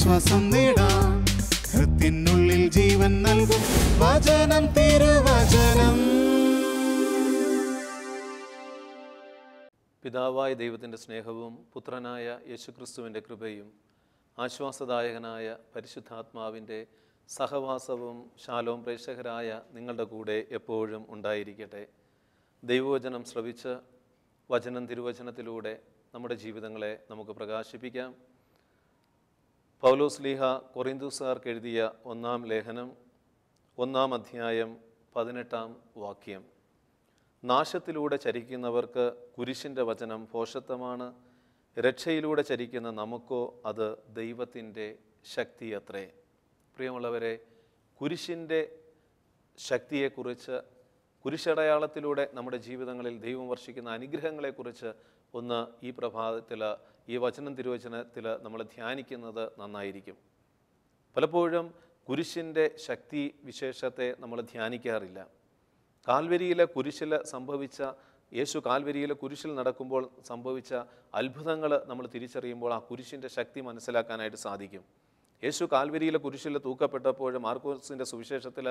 ആശ്വാസം നേടാം. ഹൃത്തിനുള്ളിൽ ജീവൻ നൽകും വചനം, തിരുവചനം. പിതാവായ ദൈവത്തിൻ്റെ സ്നേഹവും പുത്രനായ യേശുക്രിസ്തുവിൻ്റെ കൃപയും ആശ്വാസദായകനായ പരിശുദ്ധാത്മാവിൻ്റെ സഹവാസവും ശാലോം പ്രേക്ഷകരായ നിങ്ങളുടെ കൂടെ എപ്പോഴും ഉണ്ടായിരിക്കട്ടെ. ദൈവവചനം ശ്രവിച്ച് വചനം തിരുവചനത്തിലൂടെ നമ്മുടെ ജീവിതങ്ങളെ നമുക്ക് പ്രകാശിപ്പിക്കാം. പൗലോസ് ലീഹ കൊറിന്തോസുകാർക്ക് എഴുതിയ 1-ാം ലേഖനം 1-ാം അധ്യായം 18-ാം വാക്യം. നാശത്തിലൂടെ ചരിക്കുന്നവർക്ക് കുരിശിൻ്റെ വചനം ഭോഷത്വമാണ്, രക്ഷയിലൂടെ ചരിക്കുന്ന നമുക്കോ അത് ദൈവത്തിൻ്റെ ശക്തിയത്രേ. പ്രിയമുള്ളവരെ, കുരിശിൻ്റെ ശക്തിയെക്കുറിച്ച്, കുരിശടയാളത്തിലൂടെ നമ്മുടെ ജീവിതങ്ങളിൽ ദൈവം വർഷിക്കുന്ന അനുഗ്രഹങ്ങളെക്കുറിച്ച് ഒന്ന് ഈ പ്രഭാതത്തിൽ, ഈ വചനം തിരുവചനത്തിൽ നമ്മൾ ധ്യാനിക്കുന്നത് നന്നായിരിക്കും. പലപ്പോഴും കുരിശിൻ്റെ ശക്തി വിശേഷത്തെ നമ്മൾ ധ്യാനിക്കാറില്ല. കാൽവരിയിലെ കുരിശിൽ സംഭവിച്ച, യേശു കാൽവരിയിലെ കുരിശിൽ നടക്കുമ്പോൾ സംഭവിച്ച അത്ഭുതങ്ങൾ നമ്മൾ തിരിച്ചറിയുമ്പോൾ ആ കുരിശിൻ്റെ ശക്തി മനസ്സിലാക്കാനായിട്ട് സാധിക്കും. യേശു കാൽവരിയിലെ കുരിശിൽ തൂക്കപ്പെട്ടപ്പോൾ മാർക്കോസിൻ്റെ സുവിശേഷത്തിൽ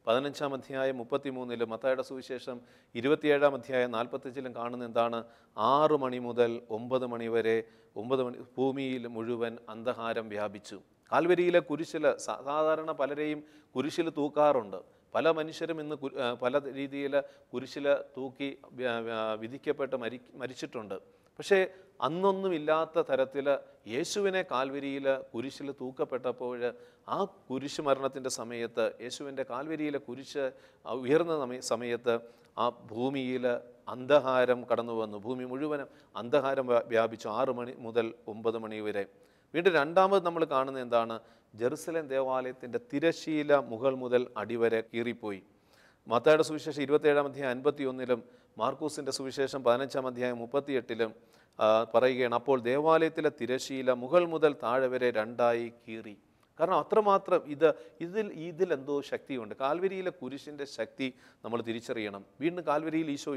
15-ാം അധ്യായം 33-ലും മത്തായിയുടെ സുവിശേഷം 27-ാം അധ്യായം 45-ലും കാണുന്ന എന്താണ്? 6 മണി മുതൽ 9 മണി വരെ 9 മണി ഭൂമിയിൽ മുഴുവൻ അന്ധകാരം വ്യാപിച്ചു. കാൽവരിയിലെ കുരിശിൽ സാധാരണ പലരെയും കുരിശിൽ തൂക്കാറുണ്ട്. പല മനുഷ്യരും ഇന്ന് പല രീതിയിൽ കുരിശിൽ തൂക്കി വിധിക്കപ്പെട്ട് മരിച്ചിട്ടുണ്ട്. പക്ഷേ അന്നൊന്നുമില്ലാത്ത തരത്തിൽ യേശുവിനെ കാൽവരിയിൽ കുരിശിൽ തൂക്കപ്പെട്ടപ്പോൾ ആ കുരിശ് മരണത്തിൻ്റെ സമയത്ത്, യേശുവിൻ്റെ കാൽവരിയിലെ കുരിശ് ഉയർന്ന സമയത്ത് ആ ഭൂമിയിൽ അന്ധകാരം കടന്നു വന്നു. ഭൂമി മുഴുവനും അന്ധകാരം വ്യാപിച്ചു 6 മണി മുതൽ 9 മണി വരെ. വീണ്ടും രണ്ടാമത് നമ്മൾ കാണുന്നത് എന്താണ്? ജെറുസലേം ദേവാലയത്തിൻ്റെ തിരശീല മുകൾ മുതൽ അടിവരെ കീറിപ്പോയി. മത്തായിയുടെ സുവിശേഷം 27-ാം അധ്യായം 51-ലും മാർക്കൂസിൻ്റെ സുവിശേഷം 15-ാം അധ്യായം 38-ലും പറയുകയാണ്, അപ്പോൾ ദേവാലയത്തിലെ തിരശീല മുകൾ മുതൽ താഴെ വരെ 2ആയി കീറി. കാരണം അത്രമാത്രം ഇതിലെന്തോ ശക്തിയുണ്ട്. കാൽവരിയിലെ കുരിശിൻ്റെ ശക്തി നമ്മൾ തിരിച്ചറിയണം. വീണ്ടും കാൽവരിയിൽ ഈശോ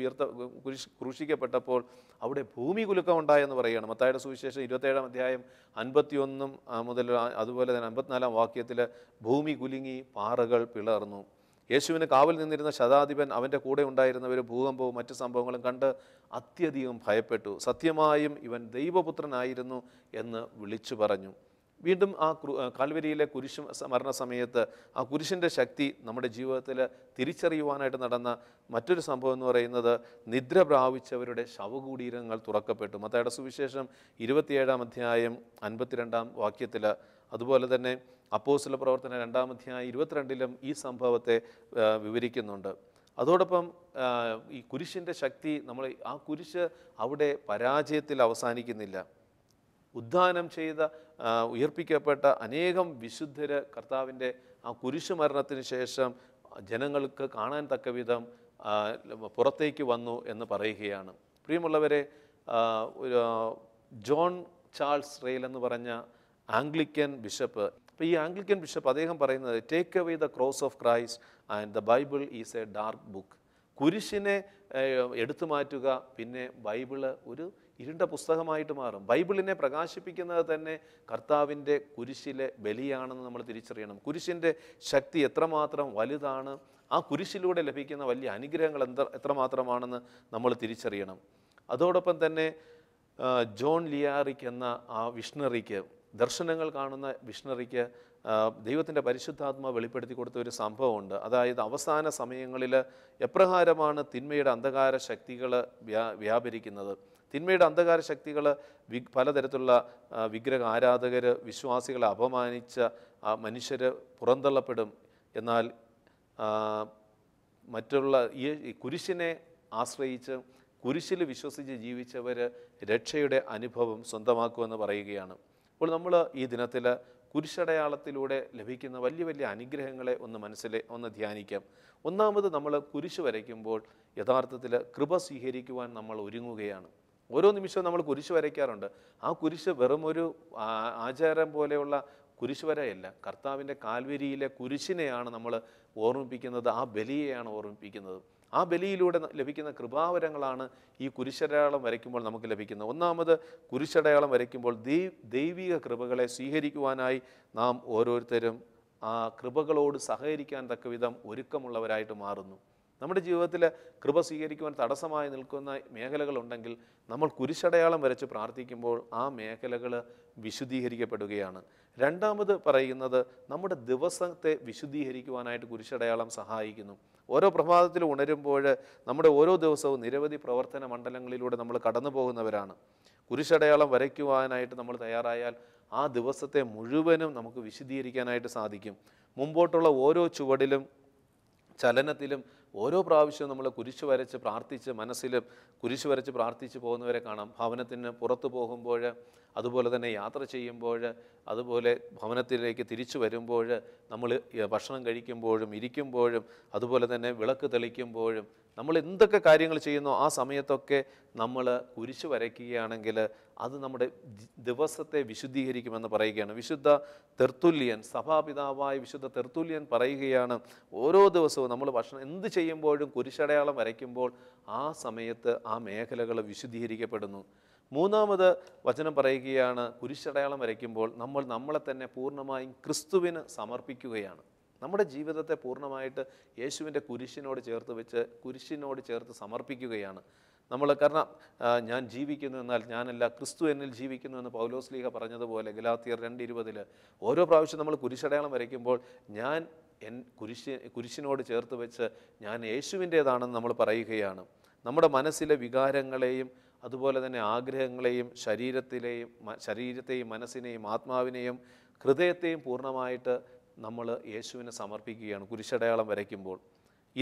ക്രൂശിക്കപ്പെട്ടപ്പോൾ അവിടെ ഭൂമി കുലുക്കം ഉണ്ടായെന്ന് പറയുകയാണ്. മത്തായിയുടെ സുവിശേഷം 27-ാം അധ്യായം 51 മുതൽ അതുപോലെ തന്നെ 54-ാം വാക്യത്തിൽ ഭൂമി കുലുങ്ങി, പാറകൾ പിളർന്നു. യേശുവിന് കാവൽ നിന്നിരുന്ന ശതാധിപൻ അവൻ്റെ കൂടെ ഉണ്ടായിരുന്നവർ ഭൂകമ്പവും മറ്റ് സംഭവങ്ങളും കണ്ട് അത്യധികം ഭയപ്പെട്ടു. സത്യമായും ഇവൻ ദൈവപുത്രനായിരുന്നു എന്ന് വിളിച്ചു പറഞ്ഞു. വീണ്ടും ആ കാൽവരിയിലെ കുരിശ് മരണസമയത്ത് ആ കുരിശിൻ്റെ ശക്തി നമ്മുടെ ജീവിതത്തിൽ തിരിച്ചറിയുവാനായിട്ട് നടന്ന മറ്റൊരു സംഭവം എന്ന് പറയുന്നത്, നിദ്ര പ്രാപിച്ചവരുടെ ശവകുടീരങ്ങൾ തുറക്കപ്പെട്ടു. മത്തായിയുടെ സുവിശേഷം 27-ാം അധ്യായം 52-ാം വാക്യത്തിൽ, അതുപോലെ തന്നെ അപ്പോസ്തല പ്രവർത്തനം 2-ാം അധ്യായം 22-ലും ഈ സംഭവത്തെ വിവരിക്കുന്നുണ്ട്. അതോടൊപ്പം ഈ കുരിശിൻ്റെ ശക്തി, ആ കുരിശ് അവിടെ പരാജയത്തിൽ അവസാനിക്കുന്നില്ല. ഉദ്ധാനം ചെയ്ത ഉയർപ്പിക്കപ്പെട്ട അനേകം വിശുദ്ധര് കർത്താവിൻ്റെ ആ കുരിശു മരണത്തിന് ശേഷം ജനങ്ങൾക്ക് കാണാൻ തക്ക വിധം പുറത്തേക്ക് വന്നു എന്ന് പറയുകയാണ്. പ്രിയമുള്ളവരെ, ജോൺ ചാൾസ് റെയിൽ എന്ന് പറഞ്ഞ ആംഗ്ലിക്കൻ ബിഷപ്പ്, അപ്പോൾ ഈ ആംഗ്ലിക്കൻ ബിഷപ്പ് അദ്ദേഹം പറയുന്നത്, take away the cross of Christ and the Bible is a dark book. കുരിശിനെ എടുത്തു മാറ്റുക, പിന്നെ ബൈബിള് ഒരു ഇരുണ്ട പുസ്തകമായിട്ട് മാറും. ബൈബിളിനെ പ്രകാശിപ്പിക്കുന്നത് തന്നെ കർത്താവിൻ്റെ കുരിശിലെ ബലിയാണെന്ന് നമ്മൾ തിരിച്ചറിയണം. കുരിശിൻ്റെ ശക്തി എത്രമാത്രം വലുതാണ്, ആ കുരിശിലൂടെ ലഭിക്കുന്ന വലിയ അനുഗ്രഹങ്ങൾ എത്രമാത്രമാണെന്ന് നമ്മൾ തിരിച്ചറിയണം. അതോടൊപ്പം തന്നെ ജോൺ ലിയാറിക് എന്ന ആ വിഷ്ണറിക്ക്, ദർശനങ്ങൾ കാണുന്ന വിഷ്ണറിക്ക് ദൈവത്തിൻ്റെ പരിശുദ്ധാത്മാവ് വെളിപ്പെടുത്തി കൊടുത്ത ഒരു സംഭവമുണ്ട്. അതായത് അവസാന സമയങ്ങളിൽ എപ്രകാരമാണ് തിന്മയുടെ അന്ധകാര ശക്തികൾ വ്യാപരിക്കുന്നത്. തിന്മയുടെ അന്ധകാര ശക്തികൾ പലതരത്തിലുള്ള വിഗ്രഹ ആരാധകർ, വിശ്വാസികളെ അപമാനിച്ച മനുഷ്യർ പുറന്തള്ളപ്പെടും. എന്നാൽ മറ്റുള്ള ഈ കുരിശിനെ ആശ്രയിച്ച് കുരിശിൽ വിശ്വസിച്ച് ജീവിച്ചവർ രക്ഷയുടെ അനുഭവം സ്വന്തമാക്കുമെന്ന് പറയുകയാണ്. അപ്പോൾ നമ്മൾ ഈ ദിനത്തിൽ കുരിശടയാളത്തിലൂടെ ലഭിക്കുന്ന വലിയ വലിയ അനുഗ്രഹങ്ങളെ ഒന്ന് ധ്യാനിക്കാം. ഒന്നാമത്, നമ്മൾ കുരിശ് വരയ്ക്കുമ്പോൾ യഥാർത്ഥത്തിൽ കൃപ സ്വീകരിക്കുവാൻ നമ്മൾ ഒരുങ്ങുകയാണ്. ഓരോ നിമിഷവും നമ്മൾ കുരിശ് വരയ്ക്കാറുണ്ട്. ആ കുരിശ് വെറുമൊരു ആചാരം പോലെയുള്ള കുരിശുവരയല്ല, കർത്താവിൻ്റെ കാൽവരിയിലെ കുരിശിനെയാണ് നമ്മൾ ഓർമ്മിപ്പിക്കുന്നത്, ആ ബലിയെയാണ് ഓർമ്മിപ്പിക്കുന്നത്. ആ ബലിയിലൂടെ ലഭിക്കുന്ന കൃപാവരങ്ങളാണ് ഈ കുരിശടയാളം വരയ്ക്കുമ്പോൾ നമുക്ക് ലഭിക്കുന്നത്. ഒന്നാമത്, കുരിശടയാളം വരയ്ക്കുമ്പോൾ ദൈവിക കൃപകളെ സ്വീകരിക്കുവാനായി നാം ഓരോരുത്തരും ആ കൃപകളോട് സഹകരിക്കാൻ തക്കവിധം ഒരുക്കമുള്ളവരായിട്ട് മാറുന്നു. നമ്മുടെ ജീവിതത്തിൽ കൃപ സ്വീകരിക്കുവാൻ തടസ്സമായി നിൽക്കുന്ന മേഖലകളുണ്ടെങ്കിൽ നമ്മൾ കുരിശടയാളം വരച്ച് പ്രാർത്ഥിക്കുമ്പോൾ ആ മേഖലകൾ വിശുദ്ധീകരിക്കപ്പെടുകയാണ്. രണ്ടാമത് പറയുന്നത്, നമ്മുടെ ദിവസത്തെ വിശുദ്ധീകരിക്കുവാനായിട്ട് കുരിശടയാളം സഹായിക്കുന്നു. ഓരോ പ്രഭാതത്തിൽ ഉണരുമ്പോൾ നമ്മുടെ ഓരോ ദിവസവും നിരവധി പ്രവർത്തന മണ്ഡലങ്ങളിലൂടെ നമ്മൾ കടന്നു പോകുന്നവരാണ്. കുരിശടയാളം വരയ്ക്കുവാനായിട്ട് നമ്മൾ തയ്യാറായാൽ ആ ദിവസത്തെ മുഴുവനും നമുക്ക് വിശുദ്ധീകരിക്കാനായിട്ട് സാധിക്കും. മുമ്പോട്ടുള്ള ഓരോ ചുവടിലും ചലനത്തിലും ഓരോ പ്രാവശ്യവും നമ്മൾ കുരിശ് വരച്ച് പ്രാർത്ഥിച്ച് മനസ്സിലും കുരിശ് വരച്ച് പ്രാർത്ഥിച്ച് പോകുന്നവരെ കാണാം. ഭവനത്തിന് പുറത്തു പോകുമ്പോൾ, അതുപോലെ തന്നെ യാത്ര ചെയ്യുമ്പോൾ, അതുപോലെ ഭവനത്തിലേക്ക് തിരിച്ചു വരുമ്പോൾ, നമ്മൾ ഭക്ഷണം കഴിക്കുമ്പോഴും ഇരിക്കുമ്പോഴും, അതുപോലെ തന്നെ വിളക്ക് തെളിക്കുമ്പോഴും, നമ്മൾ എന്തൊക്കെ കാര്യങ്ങൾ ചെയ്യുന്നോ ആ സമയത്തൊക്കെ നമ്മൾ കുരിശ് വരയ്ക്കുകയാണെങ്കിൽ അത് നമ്മുടെ ദിവസത്തെ വിശുദ്ധീകരിക്കുമെന്ന് പറയുകയാണ്. വിശുദ്ധ തെർത്തുല്യൻ, സഭാപിതാവായ വിശുദ്ധ തെർത്തുല്യൻ പറയുകയാണ്, ഓരോ ദിവസവും നമ്മൾ ഭക്ഷണം എന്ത് ചെയ്യുമ്പോഴും കുരിശടയാളം വരയ്ക്കുമ്പോൾ ആ സമയത്ത് ആ മേഖലകൾ വിശുദ്ധീകരിക്കപ്പെടുന്നു. മൂന്നാമത് വചനം പറയുകയാണ്, കുരിശടയാളം വരയ്ക്കുമ്പോൾ നമ്മൾ നമ്മളെ തന്നെ പൂർണ്ണമായും ക്രിസ്തുവിന് സമർപ്പിക്കുകയാണ്. നമ്മുടെ ജീവിതത്തെ പൂർണ്ണമായിട്ട് യേശുവിൻ്റെ കുരിശിനോട് ചേർത്ത് വെച്ച് കുരിശിനോട് ചേർത്ത് സമർപ്പിക്കുകയാണ് നമ്മൾ. കാരണം ഞാൻ ജീവിക്കുന്നു എന്നാൽ ഞാനല്ല, ക്രിസ്തു എന്നിൽ ജീവിക്കുന്നു എന്ന് പൗലോസ്ലീഹ പറഞ്ഞതുപോലെ ഗലാത്യർ 2:20 ഓരോ പ്രാവശ്യം നമ്മൾ കുരിശടയാളം വരയ്ക്കുമ്പോൾ ഞാൻ കുരിശിനോട് ചേർത്ത് വെച്ച് ഞാൻ യേശുവിൻ്റേതാണെന്ന് നമ്മൾ പറയുകയാണ്. നമ്മുടെ മനസ്സിലെ വികാരങ്ങളെയും അതുപോലെ തന്നെ ആഗ്രഹങ്ങളെയും ശരീരത്തെയും മനസ്സിനെയും ആത്മാവിനെയും ഹൃദയത്തെയും പൂർണ്ണമായിട്ട് നമ്മൾ യേശുവിനെ സമർപ്പിക്കുകയാണ് കുരിശടയാളം വരയ്ക്കുമ്പോൾ.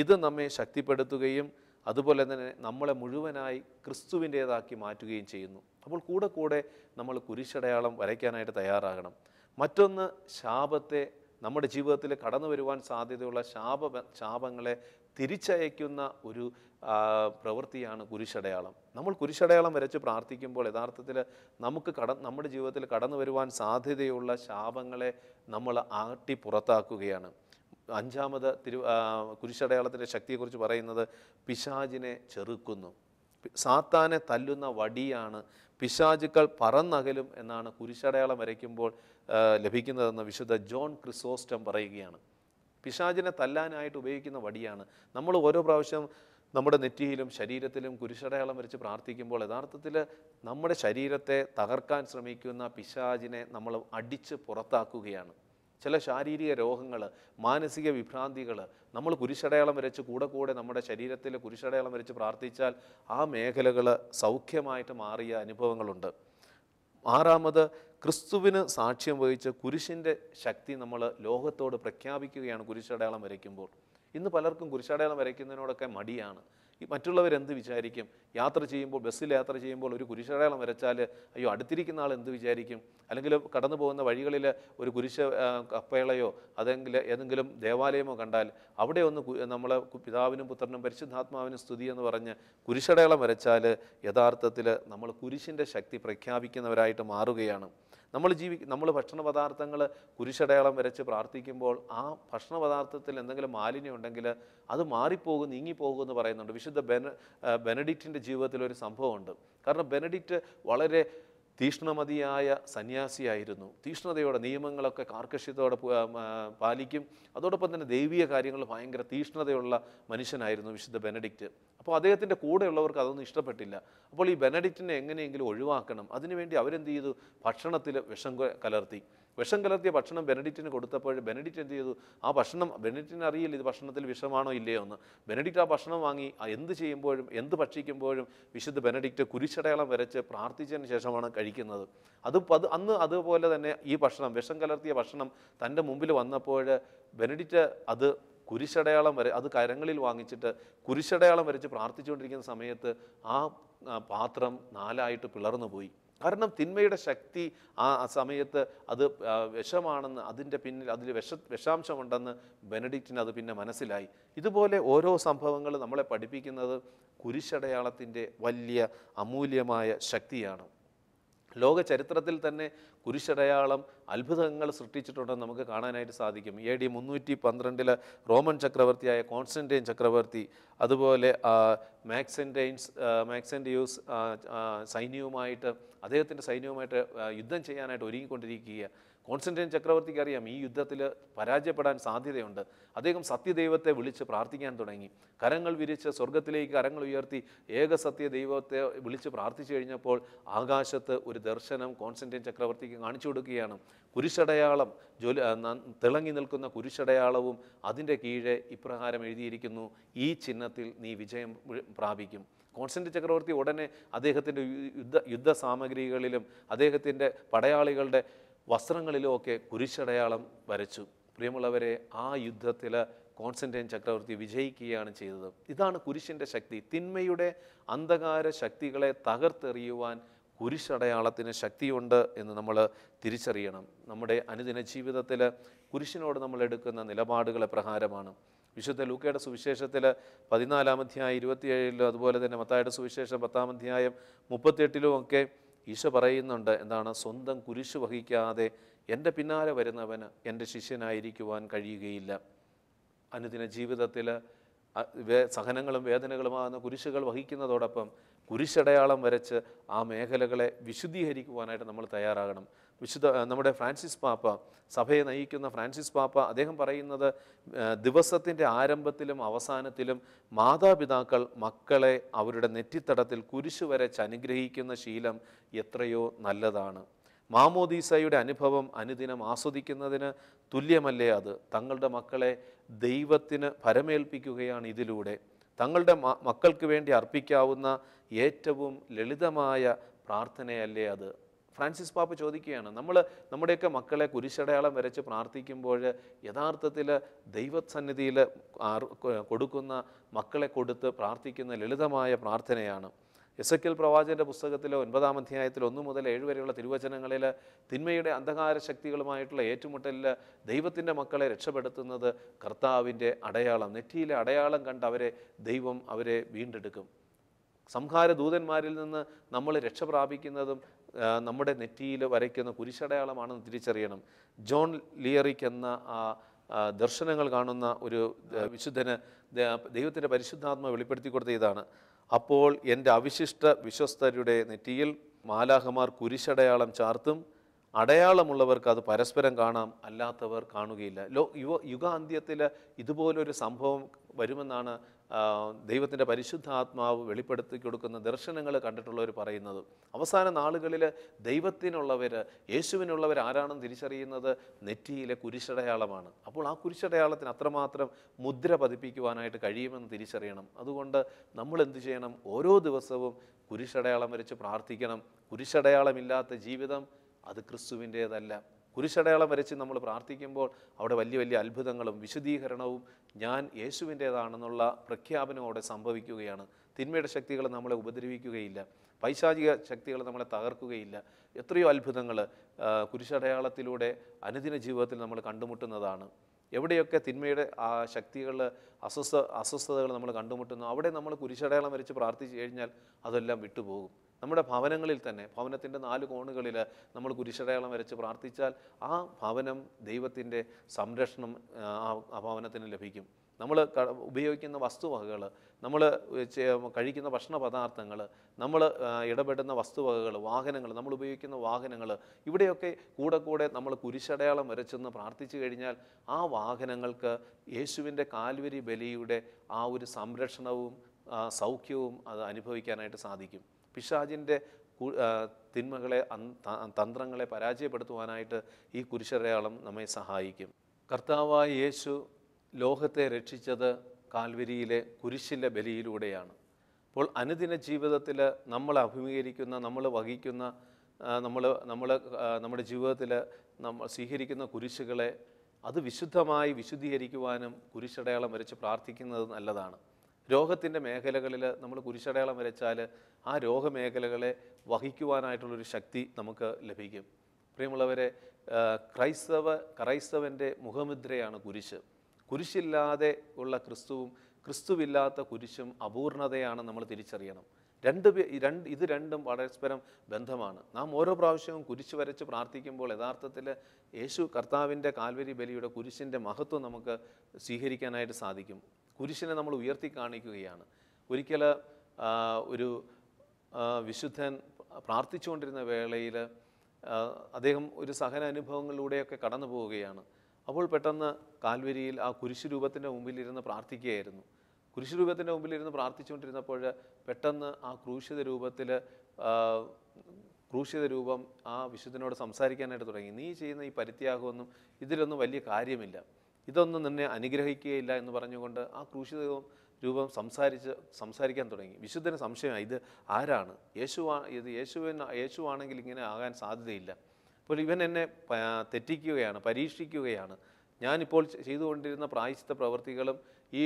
ഇത് നമ്മെ ശക്തിപ്പെടുത്തുകയും അതുപോലെ തന്നെ നമ്മളെ മുഴുവനായി ക്രിസ്തുവിൻ്റേതാക്കി മാറ്റുകയും ചെയ്യുന്നു. അപ്പോൾ കൂടെ കൂടെ നമ്മൾ കുരിശടയാളം വരയ്ക്കാനായിട്ട് തയ്യാറാകണം. മറ്റൊന്ന്, ശാപത്തെ, നമ്മുടെ ജീവിതത്തിൽ കടന്നു വരുവാൻ സാധ്യതയുള്ള ശാപങ്ങളെ തിരിച്ചയക്കുന്ന ഒരു പ്രവൃത്തിയാണ് കുരിശടയാളം. നമ്മൾ കുരിശടയാളം വരച്ച് പ്രാർത്ഥിക്കുമ്പോൾ യഥാർത്ഥത്തിൽ നമുക്ക് നമ്മുടെ ജീവിതത്തിൽ കടന്നു വരുവാൻ സാധ്യതയുള്ള ശാപങ്ങളെ നമ്മൾ ആട്ടി പുറത്താക്കുകയാണ്. അഞ്ചാമത് കുരിശടയാളത്തിൻ്റെ ശക്തിയെക്കുറിച്ച് പറയുന്നത്, പിശാചിനെ ചെറുക്കുന്നു. സാത്താനെ തല്ലുന്ന വടിയാണ്, പിശാചുക്കൾ പറന്നകലും എന്നാണ് കുരിശടയാളം വരയ്ക്കുമ്പോൾ ലഭിക്കുന്നതെന്ന് വിശുദ്ധ ജോൺ ക്രിസോസ്റ്റം പറയുകയാണ്. പിശാചിനെ തല്ലാനായിട്ട് ഉപയോഗിക്കുന്ന വടിയാണ്. നമ്മൾ ഓരോ പ്രാവശ്യം നമ്മുടെ നെറ്റിയിലും ശരീരത്തിലും കുരിശടയാളം വരച്ച് പ്രാർത്ഥിക്കുമ്പോൾ യഥാർത്ഥത്തിൽ നമ്മുടെ ശരീരത്തെ തകർക്കാൻ ശ്രമിക്കുന്ന പിശാചിനെ നമ്മൾ അടിച്ച് പുറത്താക്കുകയാണ്. ചില ശാരീരിക രോഗങ്ങൾ, മാനസിക വിഭ്രാന്തികൾ നമ്മൾ കുരിശടയാളം വരച്ച് കൂടെ നമ്മുടെ ശരീരത്തിൽ കുരിശടയാളം വരച്ച് പ്രാർത്ഥിച്ചാൽ ആ മേഖലകൾ സൗഖ്യമായിട്ട് മാറിയ അനുഭവങ്ങളുണ്ട്. ആറാമത്, ക്രിസ്തുവിന് സാക്ഷ്യം വഹിച്ച് കുരിശിൻ്റെ ശക്തി നമ്മൾ ലോകത്തോട് പ്രഖ്യാപിക്കുകയാണ് കുരിശടയാളം വരയ്ക്കുമ്പോൾ. ഇന്ന് പലർക്കും കുരിശടയാളം വരയ്ക്കുന്നതിനോടൊക്കെ മടിയാണ്. മറ്റുള്ളവരെന്ത് വിചാരിക്കും? യാത്ര ചെയ്യുമ്പോൾ, ബസ്സിൽ യാത്ര ചെയ്യുമ്പോൾ ഒരു കുരിശടയാളം വരച്ചാൽ അയ്യോ അടുത്തിരിക്കുന്ന ആൾ എന്ത് വിചാരിക്കും? അല്ലെങ്കിൽ കടന്നു പോകുന്ന വഴികളിൽ ഒരു കുരിശ് കപ്പേളയോ ഏതെങ്കിലും ദേവാലയമോ കണ്ടാൽ അവിടെ ഒന്ന് നമ്മൾ പിതാവിനും പുത്രനും പരിശുദ്ധാത്മാവിനും സ്തുതി എന്ന് പറഞ്ഞ് കുരിശടയാളം വരച്ചാൽ യഥാർത്ഥത്തിൽ നമ്മൾ കുരിശിൻ്റെ ശക്തി പ്രഖ്യാപിക്കുന്നവരായിട്ട് മാറുകയാണ്. നമ്മൾ ഭക്ഷണ പദാർത്ഥങ്ങൾ കുരിശടയാളം വരച്ച് പ്രാർത്ഥിക്കുമ്പോൾ ആ ഭക്ഷണ പദാർത്ഥത്തിൽ എന്തെങ്കിലും മാലിന്യം ഉണ്ടെങ്കിൽ അത് മാറിപ്പോകും, നീങ്ങിപ്പോകും എന്ന് പറയുന്നുണ്ട്. വിശുദ്ധ ബെനഡിക്റ്റിൻ്റെ ജീവിതത്തിൽ ഒരു സംഭവമുണ്ട്. കാരണം ബെനഡിക്റ്റ് വളരെ തീഷ്ണമതിയായ സന്യാസിയായിരുന്നു. തീഷ്ണതയോടെ നിയമങ്ങളൊക്കെ കാർക്കശ്യത്തോടെ പാലിക്കും. അതോടൊപ്പം തന്നെ ദൈവീയ കാര്യങ്ങൾ ഭയങ്കര തീഷ്ണതയുള്ള മനുഷ്യനായിരുന്നു വിശുദ്ധ ബെനഡിക്റ്റ്. അപ്പോൾ അദ്ദേഹത്തിൻ്റെ കൂടെയുള്ളവർക്ക് അതൊന്നും ഇഷ്ടപ്പെട്ടില്ല. അപ്പോൾ ഈ ബെനഡിക്റ്റിനെ എങ്ങനെയെങ്കിലും ഒഴിവാക്കണം. അതിനുവേണ്ടി അവരെന്ത് ചെയ്തു? ഭക്ഷണത്തിൽ വിഷം കലർത്തിയ ഭക്ഷണം ബെനഡിക്റ്റിന് കൊടുത്തപ്പോൾ ബെനഡിക്റ്റ് എന്ത് ചെയ്തു? ആ ഭക്ഷണം, ബെനഡിക്റ്റിന് അറിയില്ല ഇത് ഭക്ഷണത്തിൽ വിഷമാണോ ഇല്ലയോ എന്ന്. ബെനഡിക്റ്റ് ആ ഭക്ഷണം വാങ്ങി എന്ത് ഭക്ഷിക്കുമ്പോഴും വിശുദ്ധ ബെനഡിക്റ്റ് കുരിശടയാളം വരച്ച് പ്രാർത്ഥിച്ചതിന് ശേഷമാണ് കഴിക്കുന്നത്. അന്ന് അതുപോലെ തന്നെ ഈ ഭക്ഷണം, വിഷം കലർത്തിയ ഭക്ഷണം തൻ്റെ മുമ്പിൽ വന്നപ്പോൾ ബെനഡിക്റ്റ് അത് കരങ്ങളിൽ വാങ്ങിച്ചിട്ട് കുരിശടയാളം വരച്ച് പ്രാർത്ഥിച്ചുകൊണ്ടിരിക്കുന്ന സമയത്ത് ആ പാത്രം 4 പിളർന്നു പോയി. കാരണം തിന്മയുടെ ശക്തി ആ സമയത്ത് അത് വിഷമാണെന്ന്, അതിൻ്റെ പിന്നിൽ അതിൽ വിഷാംശമുണ്ടെന്ന് ബെനഡിക്റ്റിന് അത് പിന്നെ മനസ്സിലായി. ഇതുപോലെ ഓരോ സംഭവങ്ങൾ നമ്മളെ പഠിപ്പിക്കുന്നത് കുരിശടയാളത്തിൻ്റെ വലിയ അമൂല്യമായ ശക്തിയാണ്. ലോക ചരിത്രത്തിൽ തന്നെ കുരിശടയാളം അത്ഭുതങ്ങൾ സൃഷ്ടിച്ചിട്ടുണ്ടെന്ന് നമുക്ക് കാണാനായിട്ട് സാധിക്കും. AD 312 റോമൻ ചക്രവർത്തിയായ കോൺസ്റ്റന്റൈൻ ചക്രവർത്തി, അതുപോലെ മാക്സെൻഡിയൂസ് അദ്ദേഹത്തിൻ്റെ സൈന്യവുമായിട്ട് യുദ്ധം ചെയ്യാനായിട്ട് ഒരുങ്ങിക്കൊണ്ടിരിക്കുക. കോൺസ്റ്റന്റൈൻ ചക്രവർത്തിക്ക് അറിയാം ഈ യുദ്ധത്തിൽ പരാജയപ്പെടാൻ സാധ്യതയുണ്ട്. അദ്ദേഹം സത്യദൈവത്തെ വിളിച്ച് പ്രാർത്ഥിക്കാൻ തുടങ്ങി. കരങ്ങൾ വിരിച്ച് സ്വർഗത്തിലേക്ക് കരങ്ങൾ ഉയർത്തി ഏകസത്യ ദൈവത്തെ വിളിച്ച് പ്രാർത്ഥിച്ചു കഴിഞ്ഞപ്പോൾ ആകാശത്ത് ഒരു ദർശനം കോൺസ്റ്റന്റൈൻ ചക്രവർത്തിക്ക് കാണിച്ചു കൊടുക്കുകയാണ്. കുരിശടയാളം തിളങ്ങി നിൽക്കുന്ന കുരിശടയാളവും അതിൻ്റെ കീഴെ ഇപ്രകാരം എഴുതിയിരിക്കുന്നു, ഈ ചിഹ്നത്തിൽ നീ വിജയം പ്രാപിക്കും. കോൺസ്റ്റന്റൈൻ ചക്രവർത്തി ഉടനെ അദ്ദേഹത്തിൻ്റെ യുദ്ധ സാമഗ്രികളിലും അദ്ദേഹത്തിൻ്റെ പടയാളികളുടെ വസ്ത്രങ്ങളിലുമൊക്കെ കുരിശടയാളം വരച്ചു. പ്രിയമുള്ളവരെ, ആ യുദ്ധത്തിൽ കോൺസ്റ്റന്റൈൻ ചക്രവർത്തി വിജയിക്കുകയാണ് ചെയ്തത്. ഇതാണ് കുരിശിൻ്റെ ശക്തി. തിന്മയുടെ അന്ധകാര ശക്തികളെ തകർത്തെറിയുവാൻ കുരിശടയാളത്തിന് ശക്തിയുണ്ട് എന്ന് നമ്മൾ തിരിച്ചറിയണം. നമ്മുടെ അനുദിന ജീവിതത്തിൽ കുരിശിനോട് നമ്മൾ എടുക്കുന്ന നിലപാടുകൾ പ്രകാരമാണ്. വിശുദ്ധ ലൂക്കയുടെ സുവിശേഷത്തിൽ 14-ാം അധ്യായം 27-ലും അതുപോലെ തന്നെ മത്തായിയുടെ സുവിശേഷം 10-ാം അധ്യായം 38-ലും ഒക്കെ ഈശോ പറയുന്നുണ്ട്, എന്താണ്, സ്വന്തം കുരിശ് വഹിക്കാതെ എൻ്റെ പിന്നാലെ വരുന്നവന് എൻ്റെ ശിഷ്യനായിരിക്കുവാൻ കഴിയുകയില്ല. അനുദിന ജീവിതത്തിൽ സഹനങ്ങളും വേദനകളുമാകുന്ന കുരിശുകൾ വഹിക്കുന്നതോടൊപ്പം കുരിശടയാളം വരച്ച് ആ മേഖലകളെ വിശുദ്ധീകരിക്കുവാനായിട്ട് നമ്മൾ തയ്യാറാകണം. നമ്മുടെ ഫ്രാൻസിസ് പാപ്പ, സഭയെ നയിക്കുന്ന ഫ്രാൻസിസ് പാപ്പ, അദ്ദേഹം പറയുന്നത്, ദിവസത്തിൻ്റെ ആരംഭത്തിലും അവസാനത്തിലും മാതാപിതാക്കൾ മക്കളെ അവരുടെ നെറ്റിത്തടത്തിൽ കുരിശ് വരച്ച് അനുഗ്രഹിക്കുന്ന ശീലം എത്രയോ നല്ലതാണ്. മാമോദീസയുടെ അനുഭവം അനുദിനം ആസ്വദിക്കുന്നതിന് തുല്യമല്ലേ അത്? തങ്ങളുടെ മക്കളെ ദൈവത്തിന് ഭരമേൽപ്പിക്കുകയാണ് ഇതിലൂടെ. തങ്ങളുടെ മക്കൾക്ക് വേണ്ടി അർപ്പിക്കാവുന്ന ഏറ്റവും ലളിതമായ പ്രാർത്ഥനയല്ലേ അത്? ഫ്രാൻസിസ് പാപ്പ ചോദിക്കുകയാണ്, നമ്മുടെയൊക്കെ മക്കളെ കുരിശടയാളം വരച്ച് പ്രാർത്ഥിക്കുമ്പോൾ യഥാർത്ഥത്തിൽ ദൈവസന്നിധിയിൽ കൊടുക്കുന്ന മക്കളെ കൊടുത്ത് പ്രാർത്ഥിക്കുന്ന ലളിതമായ പ്രാർത്ഥനയാണ്. എസെക്കിയേൽ പ്രവാചകന്റെ പുസ്തകത്തിലെ 9-ാം അധ്യായത്തിൽ 1 മുതൽ 7 വരെയുള്ള തിരുവചനങ്ങളിൽ തിന്മയുടെ അന്ധകാര ശക്തികളുമായിട്ടുള്ള ഏറ്റുമുട്ടലിൽ ദൈവത്തിൻ്റെ മക്കളെ രക്ഷപ്പെടുത്തുന്നത് കർത്താവിൻ്റെ അടയാളം, നെറ്റിയിലെ അടയാളം കണ്ട് ദൈവം അവരെ വീണ്ടെടുക്കും. സംഹാര ദൂതന്മാരിൽ നിന്ന് നമ്മൾ രക്ഷ പ്രാപിക്കുന്നതും നമ്മുടെ നെറ്റിയിൽ വരയ്ക്കുന്ന കുരിശടയാളമാണെന്ന് തിരിച്ചറിയണം. ജോൺ ലിയറിക് എന്ന ദർശനങ്ങൾ കാണുന്ന ഒരു വിശുദ്ധന് ദൈവത്തിൻ്റെ പരിശുദ്ധാത്മ വെളിപ്പെടുത്തി കൊടുത്ത ഇതാണ്: അപ്പോൾ എൻ്റെ അവിശിഷ്ട വിശ്വസ്തരുടെ നെറ്റിയിൽ മാലാഖമാർ കുരിശടയാളം ചാർത്തും, അടയാളമുള്ളവർക്ക് അത് പരസ്പരം കാണാം, അല്ലാത്തവർ കാണുകയില്ല. യുഗാന്ത്യത്തിൽ ഇതുപോലൊരു സംഭവം വരുമെന്നാണ് ദൈവത്തിൻ്റെ പരിശുദ്ധാത്മാവ് വെളിപ്പെടുത്തി കൊടുക്കുന്ന ദർശനങ്ങൾ കണ്ടിട്ടുള്ളവർ പറയുന്നത്. അവസാന നാളുകളിൽ ദൈവത്തിനുള്ളവർ, യേശുവിനുള്ളവർ ആരാണെന്ന് തിരിച്ചറിയുന്നത് നെറ്റിയിലെ കുരിശടയാളമാണ്. അപ്പോൾ ആ കുരിശടയാളത്തിന് അത്രമാത്രം മുദ്ര പതിപ്പിക്കുവാനായിട്ട് കഴിയുമെന്ന് തിരിച്ചറിയണം. അതുകൊണ്ട് നമ്മൾ എന്ത് ചെയ്യണം? ഓരോ ദിവസവും കുരിശടയാളം വരച്ച് പ്രാർത്ഥിക്കണം. കുരിശടയാളമില്ലാത്ത ജീവിതം അത് ക്രിസ്തുവിൻ്റേതല്ല. കുരിശടയാളം വരച്ച് നമ്മൾ പ്രാർത്ഥിക്കുമ്പോൾ അവിടെ വലിയ വലിയ അത്ഭുതങ്ങളും വിശുദ്ധീകരണവും ഞാൻ യേശുവിൻ്റേതാണെന്നുള്ള പ്രഖ്യാപനമോടെ സംഭവിക്കുകയാണ്. തിന്മയുടെ ശക്തികൾ നമ്മളെ ഉപദ്രവിക്കുകയില്ല, പൈശാചിക ശക്തികൾ നമ്മളെ തകർക്കുകയില്ല. എത്രയോ അത്ഭുതങ്ങൾ കുരിശടയാളത്തിലൂടെ അനുദിന ജീവിതത്തിൽ നമ്മൾ കണ്ടുമുട്ടുന്നതാണ്. എവിടെയൊക്കെ തിന്മയുടെ ആ ശക്തികൾ, അസ്വസ്ഥതകൾ നമ്മൾ കണ്ടുമുട്ടുന്നു, അവിടെ നമ്മൾ കുരിശടയാളം വരച്ച് പ്രാർത്ഥിച്ചു കഴിഞ്ഞാൽ അതെല്ലാം വിട്ടുപോകും. നമ്മുടെ ഭവനങ്ങളിൽ തന്നെ, ഭവനത്തിൻ്റെ 4 കോണുകളിൽ നമ്മൾ കുരിശടയാളം വരച്ച് പ്രാർത്ഥിച്ചാൽ ആ ഭവനം ദൈവത്തിൻ്റെ സംരക്ഷണം ആ ഭവനത്തിന് ലഭിക്കും. നമ്മൾ ഉപയോഗിക്കുന്ന വസ്തുവകകൾ, നമ്മൾ കഴിക്കുന്ന ഭക്ഷണ പദാർത്ഥങ്ങൾ, നമ്മൾ ഇടപെടുന്ന വസ്തുവകകൾ, വാഹനങ്ങൾ, നമ്മൾ ഉപയോഗിക്കുന്ന വാഹനങ്ങൾ, ഇവിടെയൊക്കെ കൂടെ നമ്മൾ കുരിശടയാളം വരച്ചെന്ന് പ്രാർത്ഥിച്ചു കഴിഞ്ഞാൽ ആ വാഹനങ്ങൾക്ക് യേശുവിൻ്റെ കാൽവരി ബലിയുടെ ആ ഒരു സംരക്ഷണവും സൗഖ്യവും അത് അനുഭവിക്കാനായിട്ട് സാധിക്കും. പിശാചിൻ്റെ തിന്മകളെ, തന്ത്രങ്ങളെ പരാജയപ്പെടുത്തുവാനായിട്ട് ഈ കുരിശടയാളം നമ്മെ സഹായിക്കും. കർത്താവായ യേശു ലോകത്തെ രക്ഷിച്ചത് കാൽവരിയിലെ കുരിശിലെ ബലിയിലൂടെയാണ്. അപ്പോൾ അനുദിന ജീവിതത്തിൽ നമ്മൾ അഭിമുഖീകരിക്കുന്ന, നമ്മൾ വഹിക്കുന്ന, നമ്മുടെ ജീവിതത്തിൽ നമ്മൾ സ്വീകരിക്കുന്ന കുരിശുകളെ അത് വിശുദ്ധമായി വിശുദ്ധീകരിക്കുവാനും കുരിശടയാളം വരച്ച് പ്രാർത്ഥിക്കുന്നത് നല്ലതാണ്. രോഗത്തിൻ്റെ മേഖലകളിൽ നമ്മൾ കുരിശടയാളം വരച്ചാൽ ആ രോഗമേഖലകളെ വഹിക്കുവാനായിട്ടുള്ളൊരു ശക്തി നമുക്ക് ലഭിക്കും. പ്രിയമുള്ളവരെ, ക്രൈസ്തവൻ്റെ മുഖമുദ്രയാണ് കുരിശ്. കുരിശില്ലാതെ ഉള്ള ക്രിസ്തുവും ക്രിസ്തുവില്ലാത്ത കുരിശും അപൂർണതയാണ് നമ്മൾ തിരിച്ചറിയണം. ഇത് രണ്ടും പരസ്പരം ബന്ധമാണ്. നാം ഓരോ പ്രാവശ്യവും കുരിശ് വരച്ച് പ്രാർത്ഥിക്കുമ്പോൾ യഥാർത്ഥത്തിൽ യേശു കർത്താവിൻ്റെ കാൽവരി ബലിയുടെ കുരിശിൻ്റെ മഹത്വം നമുക്ക് സ്വീകരിക്കാനായിട്ട് സാധിക്കും. കുരിശിനെ നമ്മൾ ഉയർത്തി കാണിക്കുകയാണ്. ഒരിക്കൽ ഒരു വിശുദ്ധൻ പ്രാർത്ഥിച്ചുകൊണ്ടിരുന്ന വേളയിൽ അദ്ദേഹം ഒരു സഹന അനുഭവങ്ങളിലൂടെയൊക്കെ കടന്നു പോവുകയാണ്. അപ്പോൾ പെട്ടെന്ന് കാൽവരിയിൽ ആ കുരിശ് രൂപത്തിൻ്റെ മുമ്പിലിരുന്ന് പ്രാർത്ഥിക്കുകയായിരുന്നു. കുരിശ് രൂപത്തിൻ്റെ മുമ്പിലിരുന്ന് പ്രാർത്ഥിച്ചുകൊണ്ടിരുന്നപ്പോൾ പെട്ടെന്ന് ആ ക്രൂശിത രൂപം ആ വിശുദ്ധനോട് സംസാരിക്കാനായിട്ട് തുടങ്ങി. നീ ചെയ്യുന്ന ഈ പരിത്യാഗമൊന്നും ഇതിലൊന്നും വലിയ കാര്യമില്ല, ഇതൊന്നും നിന്നെ അനുഗ്രഹിക്കുകയില്ല എന്ന് പറഞ്ഞുകൊണ്ട് ആ ക്രൂശിത രൂപം സംസാരിക്കാൻ തുടങ്ങി. വിശുദ്ധന് സംശയമായി, ഇത് ആരാണ്? യേശുവാണെങ്കിൽ ഇങ്ങനെ ആകാൻ സാധ്യതയില്ല. അപ്പോൾ ഇവൻ എന്നെ തെറ്റിക്കുകയാണ്, പരീക്ഷിക്കുകയാണ്. ഞാനിപ്പോൾ ചെയ്തുകൊണ്ടിരുന്ന പ്രായശ്ചിത്ത പ്രവൃത്തികളും ഈ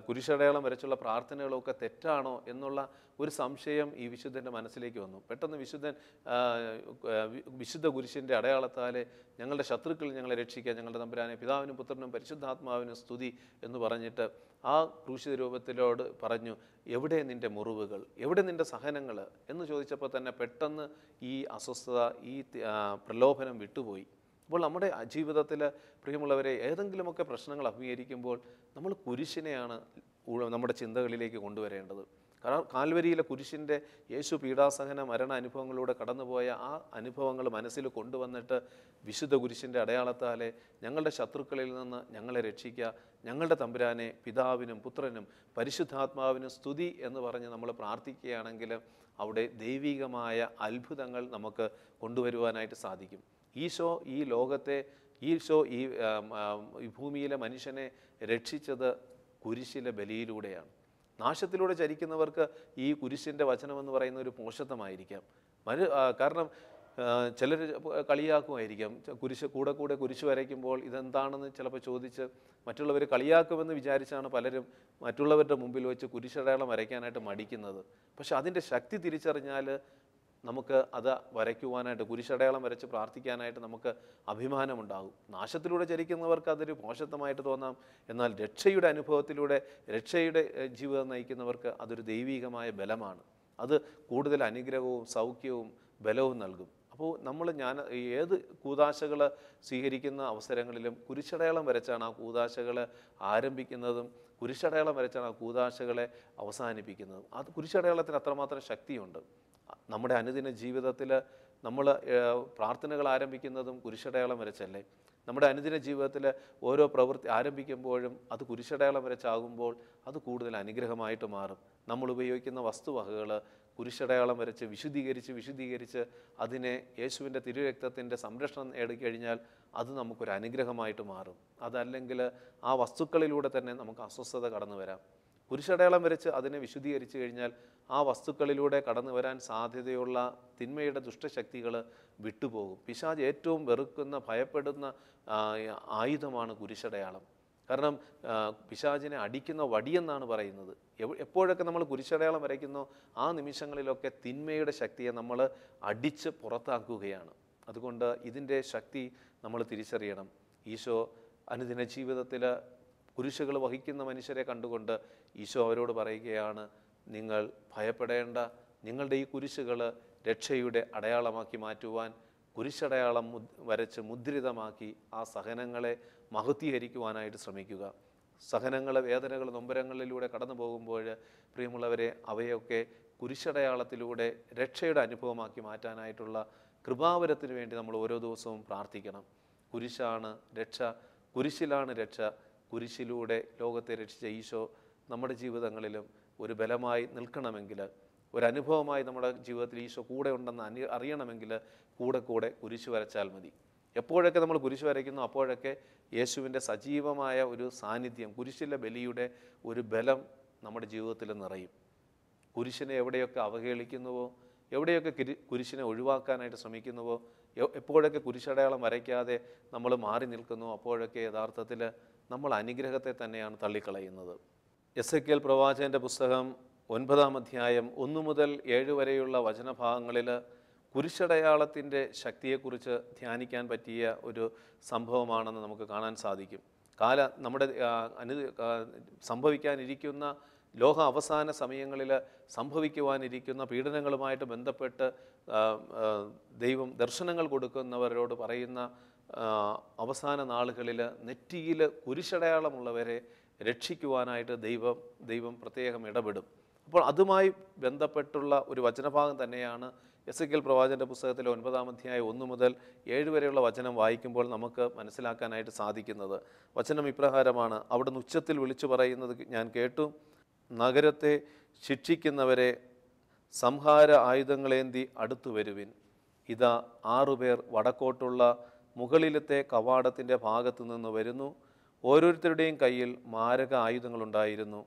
കുരിശടയാളം വരച്ചുള്ള പ്രാർത്ഥനകളൊക്കെ തെറ്റാണോ എന്നുള്ള ഒരു സംശയം ഈ വിശുദ്ധൻ്റെ മനസ്സിലേക്ക് വന്നു. പെട്ടെന്ന് വിശുദ്ധ കുരിശിൻ്റെ അടയാളത്താലെ ഞങ്ങളുടെ ശത്രുക്കൾ ഞങ്ങളെ രക്ഷിക്കുക, ഞങ്ങളുടെ തമ്പുരാനെ പിതാവിനും പുത്രനും പരിശുദ്ധാത്മാവിനും സ്തുതി എന്ന് പറഞ്ഞിട്ട് ആ ക്രൂശിത രൂപത്തിലോട് പറഞ്ഞു, എവിടെ നിൻ്റെ മുറിവുകൾ, എവിടെ നിൻ്റെ സഹനങ്ങൾ എന്ന് ചോദിച്ചപ്പോൾ തന്നെ പെട്ടെന്ന് ഈ അസ്വസ്ഥത, ഈ പ്രലോഭനം വിട്ടുപോയി. അപ്പോൾ നമ്മുടെ ജീവിതത്തിൽ പ്രിയമുള്ളവരെ ഏതെങ്കിലുമൊക്കെ പ്രശ്നങ്ങൾ അഭിമുഖീകരിക്കുമ്പോൾ നമ്മൾ കുരിശിനെയാണ് നമ്മുടെ ചിന്തകളിലേക്ക് കൊണ്ടുവരേണ്ടത്. കാരണം കാൽവരിയിലെ കുരിശിൻ്റെ യേശു പീഡാസഹന മരണ അനുഭവങ്ങളിലൂടെ കടന്നുപോയ ആ അനുഭവങ്ങൾ മനസ്സിൽ കൊണ്ടുവന്നിട്ട് വിശുദ്ധ കുരിശിൻ്റെ അടയാളത്താലെ ഞങ്ങളുടെ ശത്രുക്കളിൽ നിന്ന് ഞങ്ങളെ രക്ഷിക്കുക, ഞങ്ങളുടെ തമ്പുരാനെ പിതാവിനും പുത്രനും പരിശുദ്ധാത്മാവിനും സ്തുതി എന്ന് പറഞ്ഞ് നമ്മൾ പ്രാർത്ഥിക്കുകയാണെങ്കിൽ അവിടെ ദൈവികമായ അത്ഭുതങ്ങൾ നമുക്ക് കൊണ്ടുവരുവാനായിട്ട് സാധിക്കും. ഈശോ ഈ ഭൂമിയിലെ മനുഷ്യനെ രക്ഷിച്ചത് കുരിശിലെ ബലിയിലൂടെയാണ്. നാശത്തിലൂടെ ചരിക്കുന്നവർക്ക് ഈ കുരിശിൻ്റെ വചനമെന്ന് പറയുന്ന ഒരു പോഷത്വമായിരിക്കാം. കാരണം ചിലർ കളിയാക്കുമായിരിക്കാം. കൂടെ കുരിശ് വരയ്ക്കുമ്പോൾ ഇതെന്താണെന്ന് ചിലപ്പോൾ ചോദിച്ച് മറ്റുള്ളവർ കളിയാക്കുമെന്ന് വിചാരിച്ചാണ് പലരും മറ്റുള്ളവരുടെ മുമ്പിൽ വെച്ച് കുരിശടയാളം വരയ്ക്കാനായിട്ട് മടിക്കുന്നത്. പക്ഷെ അതിൻ്റെ ശക്തി തിരിച്ചറിഞ്ഞാൽ നമുക്ക് അത് വരയ്ക്കുവാനായിട്ട്, കുരിശടയാളം വരച്ച് പ്രാർത്ഥിക്കാനായിട്ട് നമുക്ക് അഭിമാനമുണ്ടാകും. നാശത്തിലൂടെ ചരിക്കുന്നവർക്ക് അതൊരു പോഷത്വമായിട്ട് തോന്നാം. എന്നാൽ രക്ഷയുടെ അനുഭവത്തിലൂടെ രക്ഷയുടെ ജീവിതം നയിക്കുന്നവർക്ക് അതൊരു ദൈവികമായ ബലമാണ്. അത് കൂടുതൽ അനുഗ്രഹവും സൗഖ്യവും ബലവും നൽകും. അപ്പോൾ ഏത് കൂദാശകൾ സ്വീകരിക്കുന്ന അവസരങ്ങളിലും കുരിശടയാളം വരച്ചാണ് ആ കൂദാശകൾ ആരംഭിക്കുന്നതും കുരിശടയാളം വരച്ചാണ് ആ കൂദാശകളെ അവസാനിപ്പിക്കുന്നതും. അത് കുരിശടയാളത്തിന് അത്രമാത്രം ശക്തിയുണ്ട്. നമ്മുടെ അനുദിന ജീവിതത്തിൽ നമ്മൾ പ്രാർത്ഥനകൾ ആരംഭിക്കുന്നതും കുരിശടയാളം വരച്ചല്ലേ. നമ്മുടെ അനുദിന ജീവിതത്തിൽ ഓരോ പ്രവൃത്തി ആരംഭിക്കുമ്പോഴും അത് കുരിശടയാളം വരച്ചാകുമ്പോൾ അത് കൂടുതൽ അനുഗ്രഹമായിട്ട് മാറും. നമ്മൾ ഉപയോഗിക്കുന്ന വസ്തുവകകൾ കുരിശടയാളം വരച്ച് വിശുദ്ധീകരിച്ച് അതിനെ യേശുവിൻ്റെ തിരുരക്തത്തിൻ്റെ സംരക്ഷണം നേടിക്കഴിഞ്ഞാൽ അത് നമുക്കൊരു അനുഗ്രഹമായിട്ട് മാറും. അതല്ലെങ്കിൽ ആ വസ്തുക്കളിലൂടെ തന്നെ നമുക്ക് അസ്വസ്ഥത കടന്നു വരാം. കുരിശടയാളം വരച്ച് അതിനെ വിശുദ്ധീകരിച്ചു കഴിഞ്ഞാൽ ആ വസ്തുക്കളിലൂടെ കടന്നു വരാൻ സാധ്യതയുള്ള തിന്മയുടെ ദുഷ്ടശക്തികൾ വിട്ടുപോകും. പിശാച് ഏറ്റവും വെറുക്കുന്ന, ഭയപ്പെടുന്ന ആയുധമാണ് കുരിശടയാളം. കാരണം പിശാചിനെ അടിക്കുന്ന വടിയെന്നാണ് പറയുന്നത്. എപ്പോഴൊക്കെ നമ്മൾ കുരിശടയാളം വരയ്ക്കുന്നോ ആ നിമിഷങ്ങളിലൊക്കെ തിന്മയുടെ ശക്തിയെ നമ്മൾ അടിച്ച് പുറത്താക്കുകയാണ്. അതുകൊണ്ട് ഇതിൻ്റെ ശക്തി നമ്മൾ തിരിച്ചറിയണം. ഈശോ അനുദിന ജീവിതത്തിൽ കുരിശുകൾ വഹിക്കുന്ന മനുഷ്യരെ കണ്ടുകൊണ്ട് ഈശോ അവരോട് പറയുകയാണ്, നിങ്ങൾ ഭയപ്പെടേണ്ട, നിങ്ങളുടെ ഈ കുരിശുകൾ രക്ഷയുടെ അടയാളമാക്കി മാറ്റുവാൻ കുരിശടയാളം വരച്ച് മുദ്രിതമാക്കി ആ സഹനങ്ങളെ മഹത്വീകരിക്കുവാനായിട്ട് ശ്രമിക്കുക. സഹനങ്ങൾ, വേദനകൾ, നൊമ്പരങ്ങളിലൂടെ കടന്നു പോകുമ്പോൾ പ്രിയമുള്ളവരെ അവയൊക്കെ കുരിശടയാളത്തിലൂടെ രക്ഷയുടെ അനുഭവമാക്കി മാറ്റാനായിട്ടുള്ള കൃപാവരത്തിന് വേണ്ടി നമ്മൾ ഓരോ ദിവസവും പ്രാർത്ഥിക്കണം. കുരിശാണ് രക്ഷ, കുരിശിലാണ് രക്ഷ. കുരിശിലൂടെ ലോകത്തെ രക്ഷിച്ച ഈശോ നമ്മുടെ ജീവിതങ്ങളിലും ഒരു ബലമായി നിൽക്കണമെങ്കിൽ, ഒരനുഭവമായി നമ്മുടെ ജീവിതത്തിൽ ഈശോ കൂടെ ഉണ്ടെന്ന് അറിയണമെങ്കിൽ കൂടെ കുരിശ് വരച്ചാൽ മതി. എപ്പോഴൊക്കെ നമ്മൾ കുരിശ് വരയ്ക്കുന്നു അപ്പോഴൊക്കെ യേശുവിൻ്റെ സജീവമായ ഒരു സാന്നിധ്യം, കുരിശിലെ ബലിയുടെ ഒരു ബലം നമ്മുടെ ജീവിതത്തിൽ നിറയും. കുരിശിനെ എവിടെയൊക്കെ അവഹേളിക്കുന്നുവോ, എവിടെയൊക്കെ കുരിശിനെ ഒഴിവാക്കാനായിട്ട് ശ്രമിക്കുന്നുവോ, എപ്പോഴൊക്കെ കുരിശടയാളം വരയ്ക്കാതെ നമ്മൾ മാറി നിൽക്കുന്നു അപ്പോഴൊക്കെ യഥാർത്ഥത്തിൽ നമ്മൾ അനുഗ്രഹത്തെ തന്നെയാണ് തള്ളിക്കളയുന്നത്. എസെക്കിയേൽ പ്രവാചകൻ്റെ പുസ്തകം 9-ാം അധ്യായം 1 മുതൽ 7 വരെയുള്ള വചനഭാഗങ്ങളിൽ കുരിശടയാളത്തിൻ്റെ ശക്തിയെക്കുറിച്ച് ധ്യാനിക്കാൻ പറ്റിയ ഒരു സംഭവമാണെന്ന് നമുക്ക് കാണാൻ സാധിക്കും. സംഭവിക്കാനിരിക്കുന്ന ലോക അവസാന സമയങ്ങളിൽ സംഭവിക്കുവാനിരിക്കുന്ന പീഡനങ്ങളുമായിട്ട് ബന്ധപ്പെട്ട് ദൈവം ദർശനങ്ങൾ കൊടുക്കുന്നവരോട് പറയുന്ന അവസാന നാളുകളിൽ നെറ്റിയിൽ കുരിശടയാളമുള്ളവരെ രക്ഷിക്കുവാനായിട്ട് ദൈവം പ്രത്യേകം ഇടപെടും. അപ്പോൾ അതുമായി ബന്ധപ്പെട്ടുള്ള ഒരു വചനഭാഗം തന്നെയാണ് എസെക്കിയേൽ പ്രവാചകന്റെ പുസ്തകത്തിലെ 9-ാം അധ്യായം 1 മുതൽ 7 വരെയുള്ള വചനം വായിക്കുമ്പോൾ നമുക്ക് മനസ്സിലാക്കാനായിട്ട് സാധിക്കുന്നത്. വചനം ഇപ്രകാരമാണ്: അവിടുന്ന് ഉച്ചത്തിൽ വിളിച്ചു പറയുന്നത് ഞാൻ കേട്ടു, നഗരത്തെ ശിക്ഷിക്കുന്നവരെ സംഹാര ആയുധങ്ങളേന്തി അടുത്തു വരുവിൻ. ഇതാ 6 പേർ വടക്കോട്ടുള്ള മുകളിലത്തെ കവാടത്തിൻ്റെ ഭാഗത്തു നിന്ന് വരുന്നു. ഓരോരുത്തരുടെയും കയ്യിൽ മാരക ആയുധങ്ങളുണ്ടായിരുന്നു.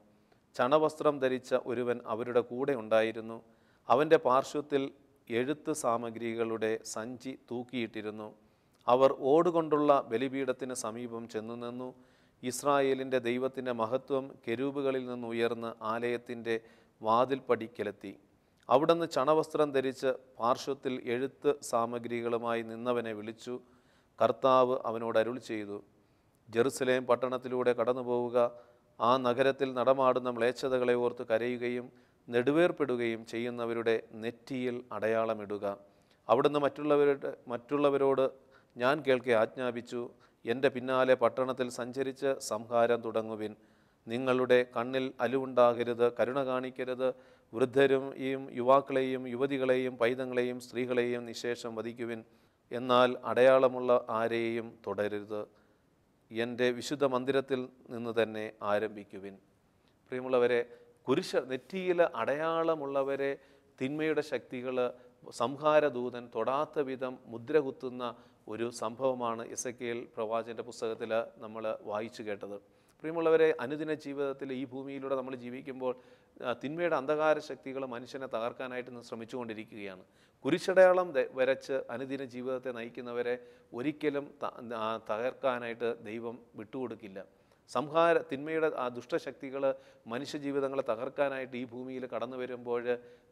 ചണവസ്ത്രം ധരിച്ച ഒരുവൻ അവരുടെ കൂടെ ഉണ്ടായിരുന്നു. അവൻ്റെ പാർശ്വത്തിൽ എഴുത്ത് സാമഗ്രികളുടെ സഞ്ചി തൂക്കിയിട്ടിരുന്നു. അവർ ഓടുകൊണ്ടുള്ള ബലിപീഠത്തിന് സമീപം ചെന്നു നിന്നു. ഇസ്രായേലിൻ്റെ ദൈവത്തിൻ്റെ മഹത്വം കെരൂബുകളിൽ നിന്ന് ഉയർന്ന് ആലയത്തിൻ്റെ വാതിൽപ്പടിക്കലെത്തി. അവിടുന്ന് ചണവസ്ത്രം ധരിച്ച് പാർശ്വത്തിൽ എഴുത്ത് സാമഗ്രികളുമായി നിന്നവനെ വിളിച്ചു. കർത്താവ് അവനോട് അരുളി ചെയ്തു: ജെറുസലേം പട്ടണത്തിലൂടെ കടന്നു പോവുക. ആ നഗരത്തിൽ നടമാടുന്ന മ്ലേച്ഛതകളെ ഓർത്ത് കരയുകയും നെടുവേർപ്പെടുകയും ചെയ്യുന്നവരുടെ നെറ്റിയിൽ അടയാളമിടുക. അവിടുന്ന് മറ്റുള്ളവരോട് ഞാൻ കേൾക്കെ ആജ്ഞാപിച്ചു: എൻ്റെ പിന്നാലെ പട്ടണത്തിൽ സഞ്ചരിച്ച് സംഹാരം തുടങ്ങുവിൻ. നിങ്ങളുടെ കണ്ണിൽ അലിവുണ്ടാകരുത്, കരുണ കാണിക്കരുത്. വൃദ്ധരെയും യുവാക്കളെയും യുവതികളെയും പൈതങ്ങളെയും സ്ത്രീകളെയും നിശേഷം വധിക്കുവിൻ. എന്നാൽ അടയാളമുള്ള ആരെയും തുടരരുത്. എൻ്റെ വിശുദ്ധ മന്ദിരത്തിൽ നിന്ന് തന്നെ ആരംഭിക്കുവിൻ. പ്രിയമുള്ളവരെ, നെറ്റിയിൽ അടയാളമുള്ളവരെ തിന്മയുടെ ശക്തികൾ, സംഹാരദൂതൻ തൊടാത്ത വിധം മുദ്ര കുത്തുന്ന ഒരു സംഭവമാണ് എസെക്കിയേൽ പ്രവാചകന്റെ പുസ്തകത്തിൽ നമ്മൾ വായിച്ചു കേട്ടത്. പ്രിയമുള്ളവരെ, അനുദിന ജീവിതത്തിൽ ഈ ഭൂമിയിലൂടെ നമ്മൾ ജീവിക്കുമ്പോൾ തിന്മയുടെ അന്ധകാര ശക്തികൾ മനുഷ്യനെ തകർക്കാനായിട്ട് ശ്രമിച്ചുകൊണ്ടിരിക്കുകയാണ്. കുരിശടയാളം വരച്ച് അനുദിന ജീവിതത്തെ നയിക്കുന്നവരെ ഒരിക്കലും തകർക്കാനായിട്ട് ദൈവം വിട്ടുകൊടുക്കില്ല. തിന്മയുടെ ആ ദുഷ്ടശക്തികൾ മനുഷ്യജീവിതങ്ങളെ തകർക്കാനായിട്ട് ഈ ഭൂമിയിൽ കടന്നു വരുമ്പോൾ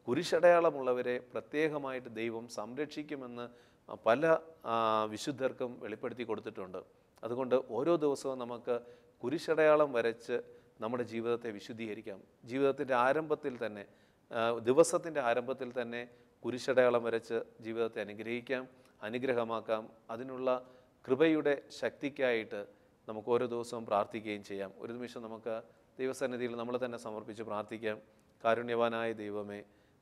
കുരിശടയാളമുള്ളവരെ പ്രത്യേകമായിട്ട് ദൈവം സംരക്ഷിക്കുമെന്ന് പല വിശുദ്ധർക്കും വെളിപ്പെടുത്തി കൊടുത്തിട്ടുണ്ട്. അതുകൊണ്ട് ഓരോ ദിവസവും നമുക്ക് കുരിശടയാളം വരച്ച് നമ്മുടെ ജീവിതത്തെ വിശുദ്ധീകരിക്കാം. ജീവിതത്തിൻ്റെ ആരംഭത്തിൽ തന്നെ, ദിവസത്തിൻ്റെ ആരംഭത്തിൽ തന്നെ കുരിശടയാളം വരച്ച് ജീവിതത്തെ അനുഗ്രഹമാക്കാം. അതിനുള്ള കൃപയുടെ ശക്തിക്കായിട്ട് നമുക്ക് ഓരോ ദിവസവും പ്രാർത്ഥിക്കുകയും ചെയ്യാം. ഒരു നിമിഷം നമുക്ക് ദൈവസന്നിധിയിൽ നമ്മൾ തന്നെ സമർപ്പിച്ച് പ്രാർത്ഥിക്കാം. കാരുണ്യവാനായ ദൈവമേ,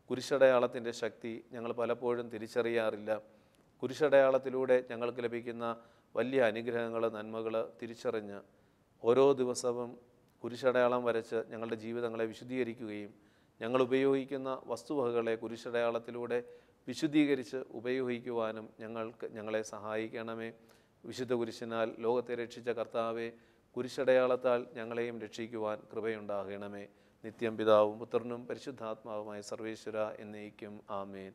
കുരിശടയാളത്തിൻ്റെ ശക്തി ഞങ്ങൾ പലപ്പോഴും തിരിച്ചറിയാറില്ല. കുരിശടയാളത്തിലൂടെ ഞങ്ങൾക്ക് ലഭിക്കുന്ന വലിയ അനുഗ്രഹങ്ങൾ, നന്മകൾ തിരിച്ചറിഞ്ഞ് ഓരോ ദിവസവും കുരിശടയാളം വരച്ച് ഞങ്ങളുടെ ജീവിതങ്ങളെ വിശുദ്ധീകരിക്കുകയും ഞങ്ങൾ ഉപയോഗിക്കുന്ന വസ്തുവകകളെ കുരിശടയാളത്തിലൂടെ വിശുദ്ധീകരിച്ച് ഉപയോഗിക്കുവാനും ഞങ്ങളെ സഹായിക്കണമേ. വിശുദ്ധ കുരിശിനാൽ ലോകത്തെ രക്ഷിച്ച കർത്താവെ, കുരിശടയാളത്താൽ ഞങ്ങളെയും രക്ഷിക്കുവാൻ കൃപയുണ്ടാകണമേ. നിത്യം പിതാവും പുത്രനും പരിശുദ്ധാത്മാവുമായ സർവേശ്വര എന്നേക്കും ആമേൻ.